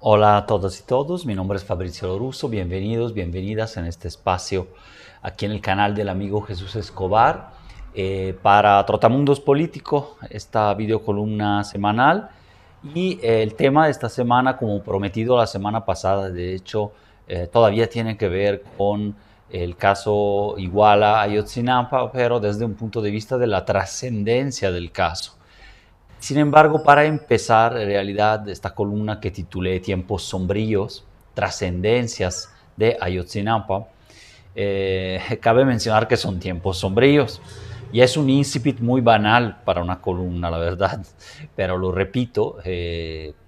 Hola a todas y todos, mi nombre es Fabricio Lorusso, bienvenidos, bienvenidas en este espacio aquí en el canal del amigo Jesús Escobar para Trotamundos Político, esta videocolumna semanal y el tema de esta semana, como prometido la semana pasada, de hecho todavía tiene que ver con el caso Iguala Ayotzinapa, pero desde un punto de vista de la trascendencia del caso. Sin embargo, para empezar, en realidad, esta columna que titulé Tiempos sombríos, trascendencias de Ayotzinapa, cabe mencionar que son tiempos sombríos. Y es un incipit muy banal para una columna, la verdad, pero lo repito,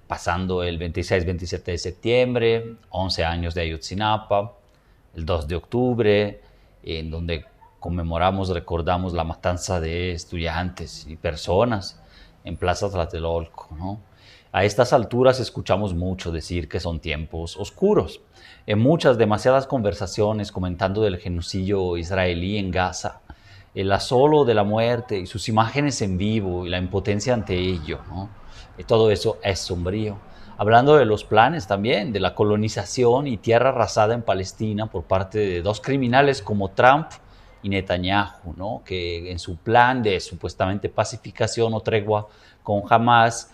pasando el 26-27 de septiembre, 11 años de Ayotzinapa, el 2 de octubre, en donde conmemoramos, recordamos la matanza de estudiantes y personas en Plaza Tlatelolco, ¿no? A estas alturas escuchamos mucho decir que son tiempos oscuros. En muchas, demasiadas conversaciones comentando del genocidio israelí en Gaza, el asolo de la muerte y sus imágenes en vivo y la impotencia ante ello, ¿no? Y todo eso es sombrío. Hablando de los planes también, de la colonización y tierra arrasada en Palestina por parte de dos criminales como Trump y Netanyahu, ¿no? Que en su plan de supuestamente pacificación o tregua con Hamas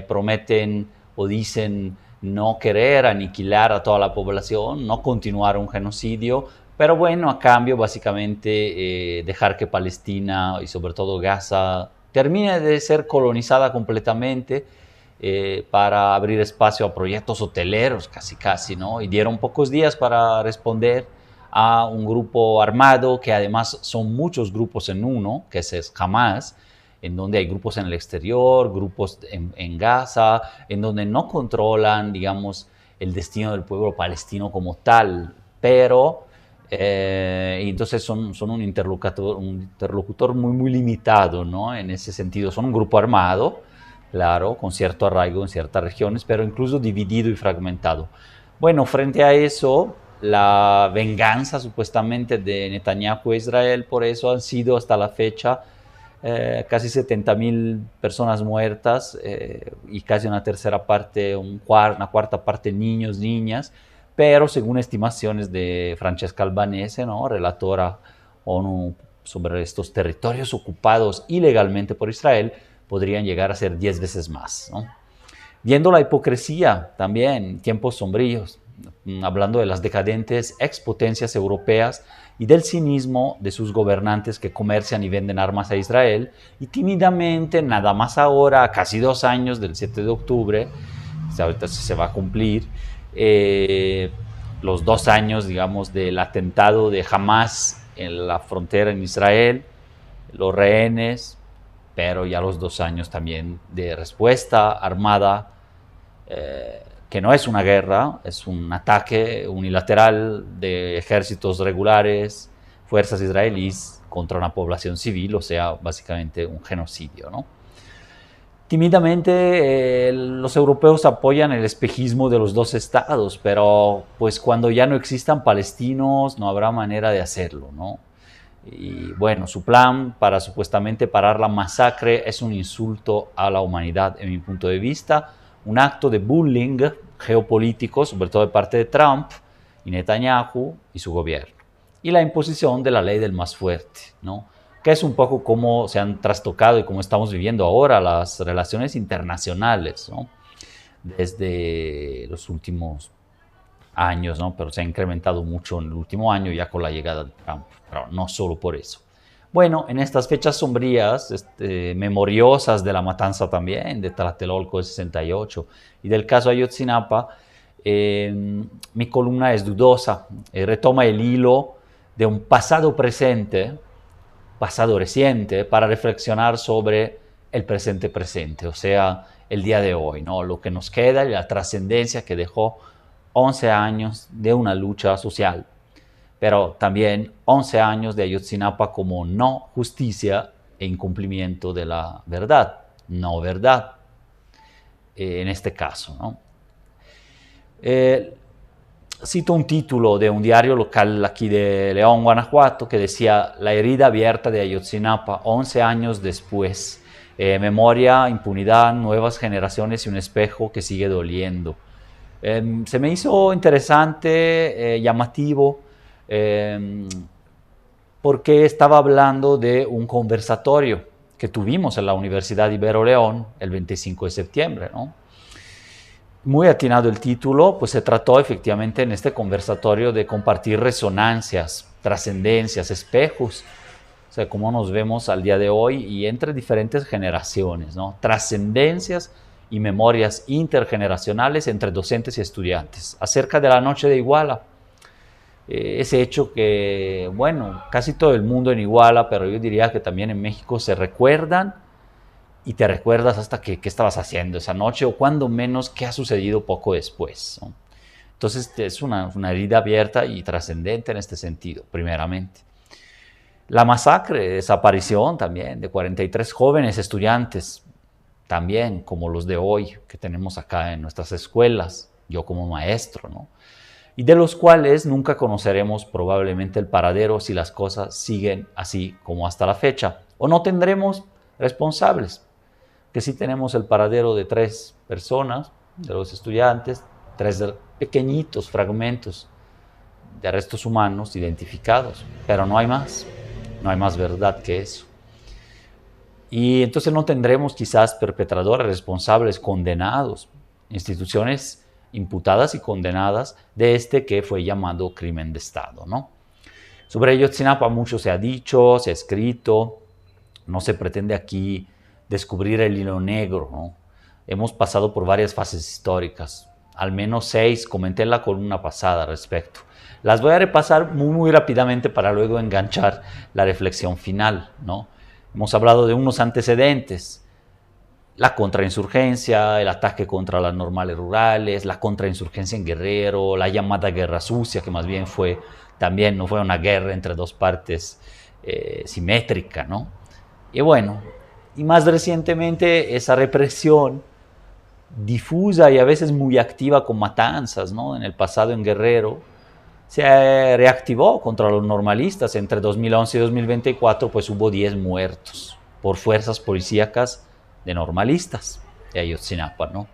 prometen o dicen no querer aniquilar a toda la población, no continuar un genocidio, pero bueno, a cambio básicamente dejar que Palestina y sobre todo Gaza termine de ser colonizada completamente para abrir espacio a proyectos hoteleros, casi, ¿no? Y dieron pocos días para responder a un grupo armado, que además son muchos grupos en uno, que es Hamas, en donde hay grupos en el exterior, grupos en Gaza, en donde no controlan, digamos, el destino del pueblo palestino como tal, pero y entonces son un interlocutor muy limitado, ¿no? En ese sentido, son un grupo armado, claro, con cierto arraigo en ciertas regiones, pero incluso dividido y fragmentado. Bueno, frente a eso, la venganza supuestamente de Netanyahu e Israel por eso han sido hasta la fecha casi 70.000 personas muertas y casi una tercera parte, una cuarta parte niños, niñas, pero según estimaciones de Francesca Albanese, ¿no? Relatora ONU sobre estos territorios ocupados ilegalmente por Israel, podrían llegar a ser 10 veces más, ¿no? Viendo la hipocresía también, tiempos sombríos, hablando de las decadentes expotencias europeas y del cinismo de sus gobernantes que comercian y venden armas a Israel, y tímidamente, nada más ahora, a casi 2 años del 7 de octubre, ahorita se va a cumplir, los 2 años, digamos, del atentado de Hamas en la frontera en Israel, los rehenes, pero ya los 2 años también de respuesta armada, que no es una guerra, es un ataque unilateral de ejércitos regulares, fuerzas israelíes contra una población civil, o sea, básicamente un genocidio, ¿no? Tímidamente los europeos apoyan el espejismo de los dos estados, pero pues cuando ya no existan palestinos no habrá manera de hacerlo, ¿no? Y bueno, su plan para supuestamente parar la masacre es un insulto a la humanidad, en mi punto de vista, un acto de bullying geopolítico, sobre todo de parte de Trump y Netanyahu y su gobierno. Y la imposición de la ley del más fuerte, ¿no? Que es un poco como se han trastocado y como estamos viviendo ahora las relaciones internacionales, ¿no? Desde los últimos años, ¿no? Pero se ha incrementado mucho en el último año ya con la llegada de Trump, pero no solo por eso. Bueno, en estas fechas sombrías, memoriosas de la matanza también, de Tlatelolco de 68 y del caso Ayotzinapa, mi columna es dudosa, retoma el hilo de un pasado reciente, para reflexionar sobre el presente presente, o sea, el día de hoy, ¿no? Lo que nos queda y la trascendencia que dejó 11 años de una lucha social, pero también 11 años de Ayotzinapa como no justicia e incumplimiento de la verdad, no verdad, en este caso, ¿no? Cito un título de un diario local aquí de León, Guanajuato, que decía: la herida abierta de Ayotzinapa, 11 años después. Memoria, impunidad, nuevas generaciones y un espejo que sigue doliendo. Se me hizo interesante, llamativo, eh, porque estaba hablando de un conversatorio que tuvimos en la Universidad Ibero León el 25 de septiembre, ¿no? Muy atinado el título, pues se trató efectivamente en este conversatorio de compartir resonancias, trascendencias, espejos, o sea, cómo nos vemos al día de hoy y entre diferentes generaciones, ¿no? Trascendencias y memorias intergeneracionales entre docentes y estudiantes, acerca de la noche de Iguala. Ese hecho que, bueno, casi todo el mundo en Iguala, pero yo diría que también en México se recuerdan y te recuerdas hasta qué estabas haciendo esa noche o cuando menos qué ha sucedido poco después, ¿no? Entonces es una herida abierta y trascendente en este sentido, primeramente. La masacre, desaparición también de 43 jóvenes estudiantes, también como los de hoy que tenemos acá en nuestras escuelas, yo como maestro, ¿no? Y de los cuales nunca conoceremos probablemente el paradero si las cosas siguen así como hasta la fecha. O no tendremos responsables, que sí tenemos el paradero de 3 personas, de los estudiantes, 3 pequeñitos fragmentos de restos humanos identificados, pero no hay más verdad que eso. Y entonces no tendremos quizás perpetradores, responsables, condenados, instituciones imputadas y condenadas de este que fue llamado crimen de Estado, ¿no? Sobre Ayotzinapa mucho se ha dicho, se ha escrito, no se pretende aquí descubrir el hilo negro, ¿no? Hemos pasado por varias fases históricas, al menos 6, comenté en la columna pasada al respecto. Las voy a repasar muy rápidamente para luego enganchar la reflexión final, ¿no? Hemos hablado de unos antecedentes, la contrainsurgencia, el ataque contra las normales rurales, la contrainsurgencia en Guerrero, la llamada guerra sucia, que más bien fue también, no fue una guerra entre dos partes simétrica, ¿no? Y bueno, y más recientemente esa represión difusa y a veces muy activa con matanzas, ¿no? En el pasado en Guerrero se reactivó contra los normalistas. Entre 2011 y 2024 pues hubo 10 muertos por fuerzas policíacas de normalistas de Ayotzinapa, ¿no?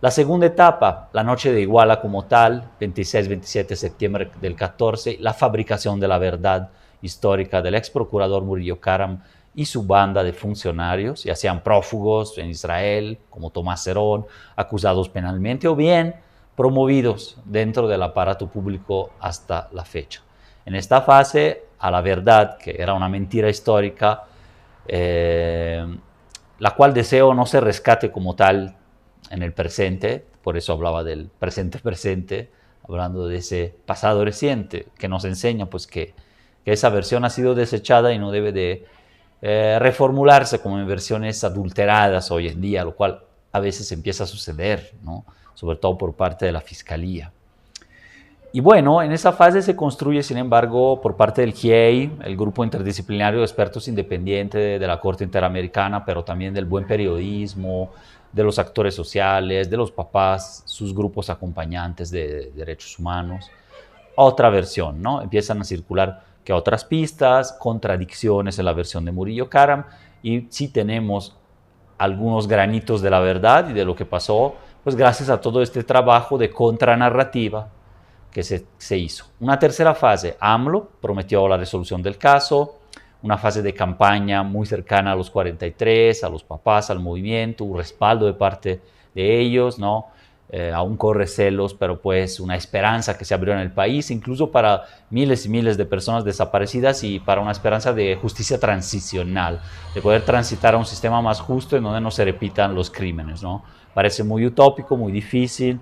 La segunda etapa, la noche de Iguala como tal, 26-27 de septiembre del 14, la fabricación de la verdad histórica del ex procurador Murillo Karam y su banda de funcionarios, ya sean prófugos en Israel, como Tomás Herón, acusados penalmente, o bien promovidos dentro del aparato público hasta la fecha. En esta fase, a la verdad, que era una mentira histórica, la cual deseo no se rescate como tal en el presente, por eso hablaba del presente, hablando de ese pasado reciente, que nos enseña pues que esa versión ha sido desechada y no debe de reformularse como en versiones adulteradas hoy en día, lo cual a veces empieza a suceder, ¿no? Sobre todo por parte de la Fiscalía. Y bueno, en esa fase se construye, sin embargo, por parte del GIEI, el Grupo Interdisciplinario de Expertos Independiente de la Corte Interamericana, pero también del buen periodismo, de los actores sociales, de los papás, sus grupos acompañantes de derechos humanos. Otra versión, ¿no? Empiezan a circular que otras pistas, contradicciones en la versión de Murillo Karam, y sí tenemos algunos granitos de la verdad y de lo que pasó, pues gracias a todo este trabajo de contranarrativa que se hizo. Una tercera fase, AMLO prometió la resolución del caso, una fase de campaña muy cercana a los 43, a los papás, al movimiento, un respaldo de parte de ellos, ¿no? Aún corre celos, pero pues una esperanza que se abrió en el país, incluso para miles y miles de personas desaparecidas y para una esperanza de justicia transicional, de poder transitar a un sistema más justo en donde no se repitan los crímenes, ¿no? Parece muy utópico, muy difícil,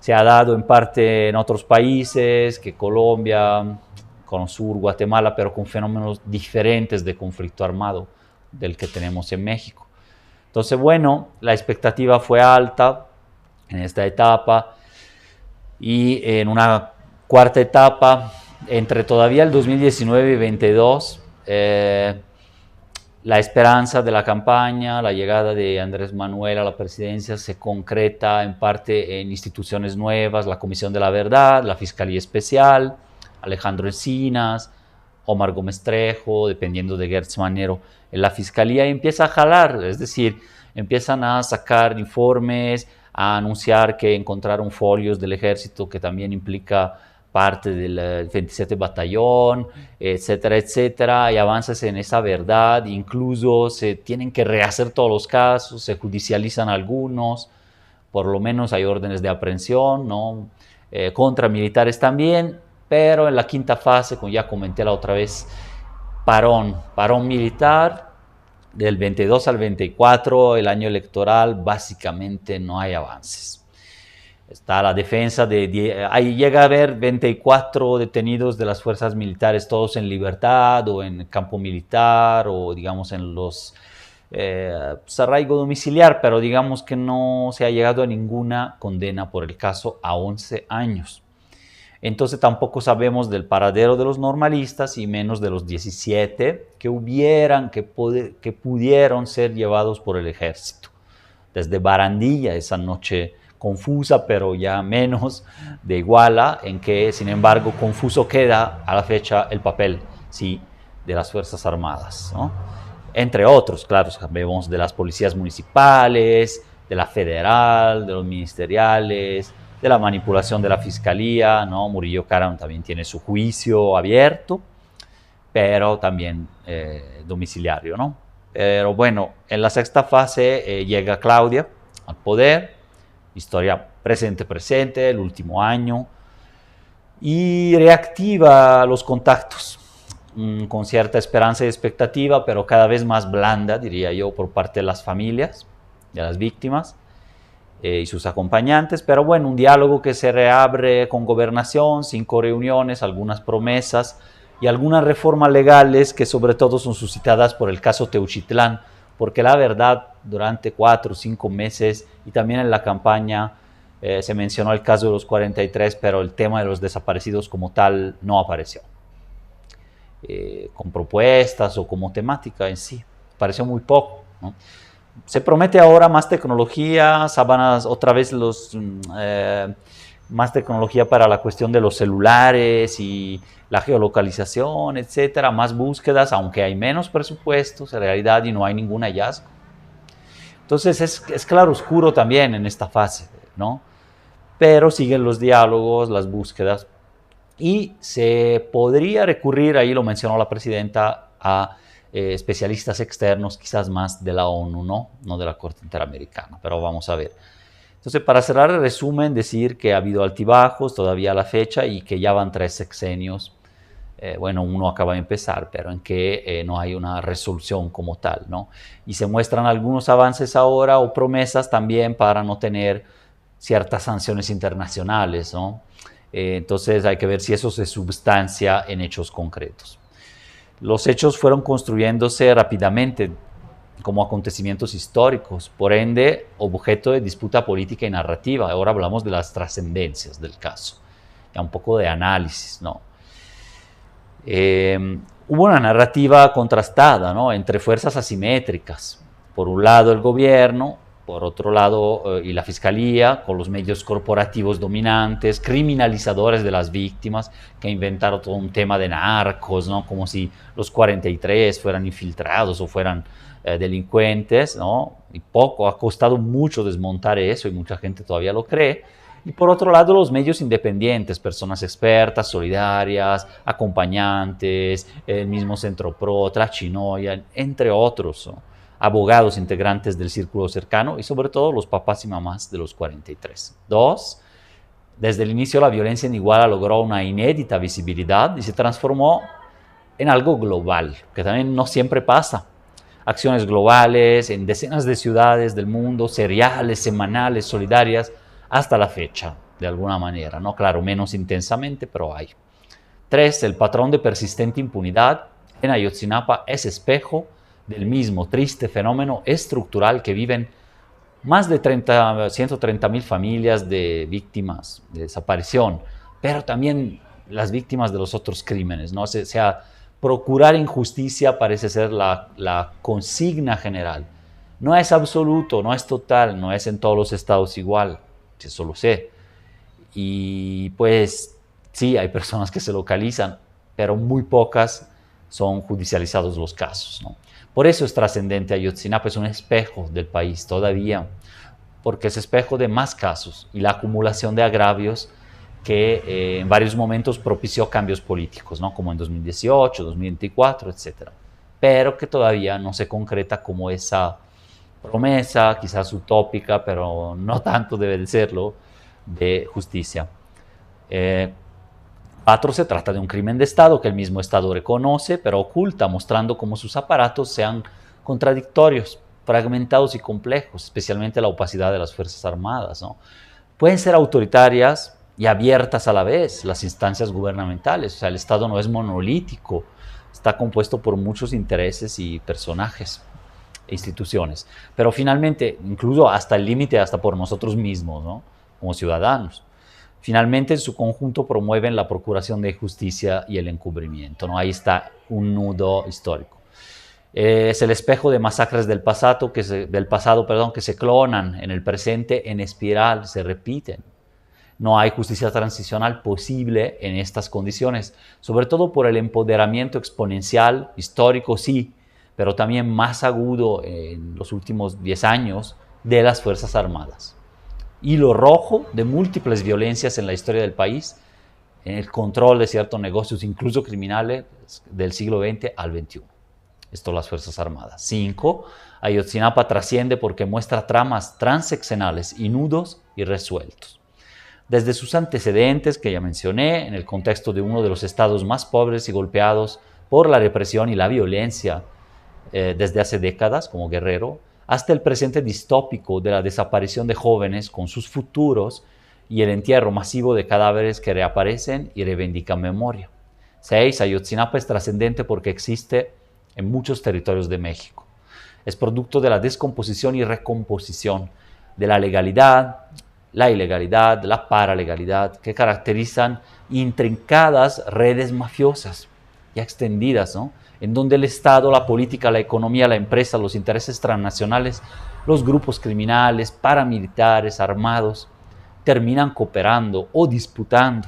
se ha dado en parte en otros países, que Colombia, Cono Sur, Guatemala, pero con fenómenos diferentes de conflicto armado del que tenemos en México. Entonces, bueno, la expectativa fue alta en esta etapa y en una cuarta etapa, entre todavía el 2019 y 2022, la esperanza de la campaña, la llegada de Andrés Manuel a la presidencia se concreta en parte en instituciones nuevas, la Comisión de la Verdad, la Fiscalía Especial, Alejandro Encinas, Omar Gómez Trejo, dependiendo de Gertz Manero, en la Fiscalía empieza a jalar, es decir, empiezan a sacar informes, a anunciar que encontraron folios del ejército que también implica parte del 27 Batallón, etcétera, etcétera. Hay avances en esa verdad, incluso se tienen que rehacer todos los casos, se judicializan algunos, por lo menos hay órdenes de aprehensión, ¿no? Contra militares también, pero en la quinta fase, como ya comenté la otra vez, parón militar, del 22 al 24, el año electoral, básicamente no hay avances. Está la defensa ahí llega a haber 24 detenidos de las fuerzas militares, todos en libertad o en campo militar o digamos en los arraigo domiciliar, pero digamos que no se ha llegado a ninguna condena por el caso a 11 años. Entonces tampoco sabemos del paradero de los normalistas y menos de los 17 que pudieron ser llevados por el ejército. Desde Barandilla, esa noche confusa, pero ya menos, de Iguala, en que, sin embargo, confuso queda a la fecha el papel, sí, de las Fuerzas Armadas, ¿no? Entre otros, claro, sabemos de las policías municipales, de la federal, de los ministeriales, de la manipulación de la fiscalía, ¿no? Murillo Karam también tiene su juicio abierto, pero también domiciliario, ¿no? Pero bueno, en la sexta fase llega Claudia al poder, historia presente, el último año, y reactiva los contactos con cierta esperanza y expectativa, pero cada vez más blanda, diría yo, por parte de las familias, de las víctimas y sus acompañantes, pero bueno, un diálogo que se reabre con gobernación, 5 reuniones, algunas promesas y algunas reformas legales que sobre todo son suscitadas por el caso Teuchitlán, porque la verdad, durante 4 o 5 meses y también en la campaña se mencionó el caso de los 43, pero el tema de los desaparecidos como tal no apareció. Con propuestas o como temática en sí, pareció muy poco, ¿no? Se promete ahora más tecnología, sábanas, otra vez más tecnología para la cuestión de los celulares y la geolocalización, etcétera, más búsquedas, aunque hay menos presupuestos en realidad y no hay ningún hallazgo. Entonces es claro oscuro también en esta fase, ¿no? Pero siguen los diálogos, las búsquedas y se podría recurrir, ahí lo mencionó la presidenta, a especialistas externos, quizás más de la ONU, no de la Corte Interamericana, pero vamos a ver. Entonces, para cerrar el resumen, decir que ha habido altibajos todavía a la fecha y que ya van 3 sexenios, bueno, uno acaba de empezar, pero en que no hay una resolución como tal, ¿no? Y se muestran algunos avances ahora o promesas también para no tener ciertas sanciones internacionales, ¿no? Entonces hay que ver si eso se substancia en hechos concretos. Los hechos fueron construyéndose rápidamente como acontecimientos históricos, por ende, objeto de disputa política y narrativa. Ahora hablamos de las trascendencias del caso, ya un poco de análisis, ¿no? Hubo una narrativa contrastada, ¿no? Entre fuerzas asimétricas. Por un lado el gobierno, por otro lado y la fiscalía, con los medios corporativos dominantes, criminalizadores de las víctimas, que inventaron todo un tema de narcos, ¿no? Como si los 43 fueran infiltrados o fueran delincuentes, ¿no? Y ha costado mucho desmontar eso y mucha gente todavía lo cree. Y por otro lado, los medios independientes, personas expertas, solidarias, acompañantes, el mismo Centro Pro, Trachinoia, entre otros, ¿no? Abogados integrantes del círculo cercano y sobre todo los papás y mamás de los 43. 2. Desde el inicio la violencia en Iguala logró una inédita visibilidad y se transformó en algo global, que también no siempre pasa. Acciones globales en decenas de ciudades del mundo, seriales, semanales, solidarias, hasta la fecha, de alguna manera, ¿no? Claro, menos intensamente, pero hay. 3. El patrón de persistente impunidad en Ayotzinapa es espejo del mismo triste fenómeno estructural que viven más de 130,000 familias de víctimas de desaparición, pero también las víctimas de los otros crímenes, ¿no? O sea, procurar injusticia parece ser la consigna general. No es absoluto, no es total, no es en todos los estados igual, eso lo sé. Y pues sí, hay personas que se localizan, pero muy pocas son judicializados los casos, ¿no? Por eso es trascendente Ayotzinapa, es un espejo del país todavía. porque es espejo de más casos y la acumulación de agravios que en varios momentos propició cambios políticos, ¿no? Como en 2018, 2024, etc. Pero que todavía no se concreta como esa promesa, quizás utópica, pero no tanto debe de serlo, de justicia. Eh, 4. Se trata de un crimen de Estado que el mismo Estado reconoce, pero oculta, mostrando cómo sus aparatos sean contradictorios, fragmentados y complejos, especialmente la opacidad de las Fuerzas Armadas, ¿no? Pueden ser autoritarias y abiertas a la vez las instancias gubernamentales. O sea, el Estado no es monolítico, está compuesto por muchos intereses y personajes e instituciones. Pero finalmente, incluso hasta el límite, hasta por nosotros mismos, ¿no? Como ciudadanos. Finalmente, en su conjunto promueven la procuración de justicia y el encubrimiento, ¿no? Ahí está un nudo histórico. Es el espejo de masacres del pasado, que se clonan en el presente en espiral, se repiten. No hay justicia transicional posible en estas condiciones, sobre todo por el empoderamiento exponencial, histórico sí, pero también más agudo en los últimos 10 años de las Fuerzas Armadas. Hilo rojo de múltiples violencias en la historia del país, en el control de ciertos negocios, incluso criminales, del siglo XX al XXI. Esto las Fuerzas Armadas. 5. Ayotzinapa trasciende porque muestra tramas transeccionales y nudos irresueltos. Desde sus antecedentes, que ya mencioné, en el contexto de uno de los estados más pobres y golpeados por la represión y la violencia desde hace décadas, como Guerrero, hasta el presente distópico de la desaparición de jóvenes con sus futuros y el entierro masivo de cadáveres que reaparecen y reivindican memoria. 6. Ayotzinapa es trascendente porque existe en muchos territorios de México. Es producto de la descomposición y recomposición de la legalidad, la ilegalidad, la paralegalidad, que caracterizan intrincadas redes mafiosas ya extendidas, ¿no? En donde el Estado, la política, la economía, la empresa, los intereses transnacionales, los grupos criminales, paramilitares, armados, terminan cooperando o disputando,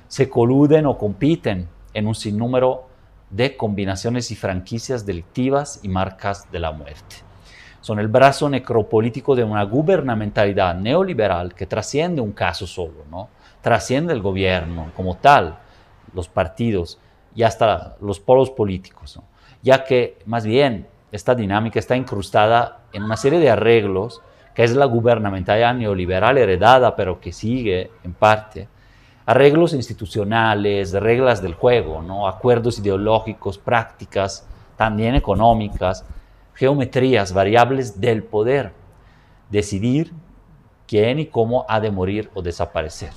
se coluden o compiten en un sinnúmero de combinaciones y franquicias delictivas y marcas de la muerte. Son el brazo necropolítico de una gubernamentalidad neoliberal que trasciende un caso solo, ¿no? Trasciende el gobierno como tal, los partidos y hasta los polos políticos, ¿no? Ya que más bien esta dinámica está incrustada en una serie de arreglos que es la gubernamentalidad neoliberal heredada, pero que sigue en parte, arreglos institucionales, reglas del juego, ¿no? Acuerdos ideológicos, prácticas, también económicas, geometrías, variables del poder, decidir quién y cómo ha de morir o desaparecer.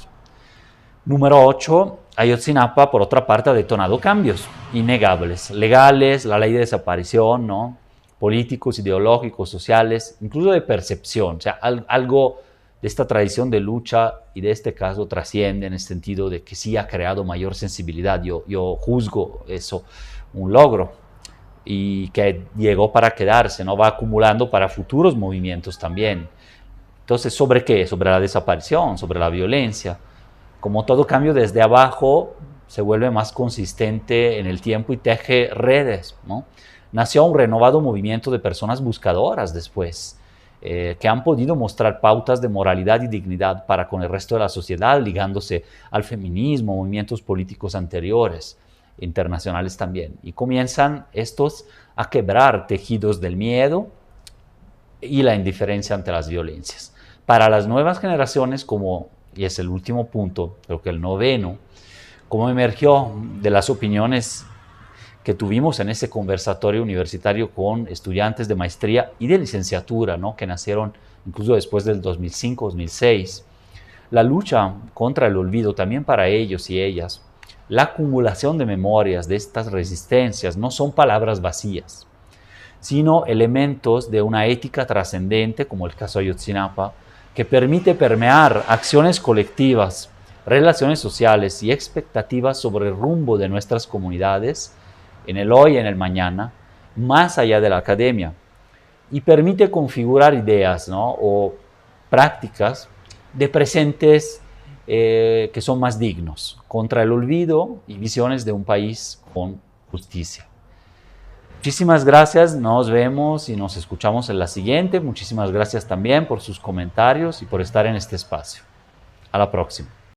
Número 8. Ayotzinapa, por otra parte, ha detonado cambios innegables, legales, la ley de desaparición, ¿no? Políticos, ideológicos, sociales, incluso de percepción. O sea, algo de esta tradición de lucha y de este caso trasciende en el sentido de que sí ha creado mayor sensibilidad. Yo juzgo eso un logro y que llegó para quedarse, ¿no? Va acumulando para futuros movimientos también. Entonces, ¿sobre qué? Sobre la desaparición, sobre la violencia. Como todo cambio desde abajo, se vuelve más consistente en el tiempo y teje redes, ¿no? Nació un renovado movimiento de personas buscadoras después, que han podido mostrar pautas de moralidad y dignidad para con el resto de la sociedad, ligándose al feminismo, movimientos políticos anteriores, internacionales también. Y comienzan estos a quebrar tejidos del miedo y la indiferencia ante las violencias. Para las nuevas generaciones, como, y es el último punto, creo que el noveno, como emergió de las opiniones que tuvimos en ese conversatorio universitario con estudiantes de maestría y de licenciatura, ¿no? Que nacieron incluso después del 2005-2006, la lucha contra el olvido también para ellos y ellas, la acumulación de memorias de estas resistencias no son palabras vacías, sino elementos de una ética trascendente, como el caso de Ayotzinapa, que permite permear acciones colectivas, relaciones sociales y expectativas sobre el rumbo de nuestras comunidades en el hoy y en el mañana, más allá de la academia, y permite configurar ideas, ¿no? O prácticas de presentes que son más dignos, contra el olvido y visiones de un país con justicia. Muchísimas gracias, nos vemos y nos escuchamos en la siguiente. Muchísimas gracias también por sus comentarios y por estar en este espacio. A la próxima.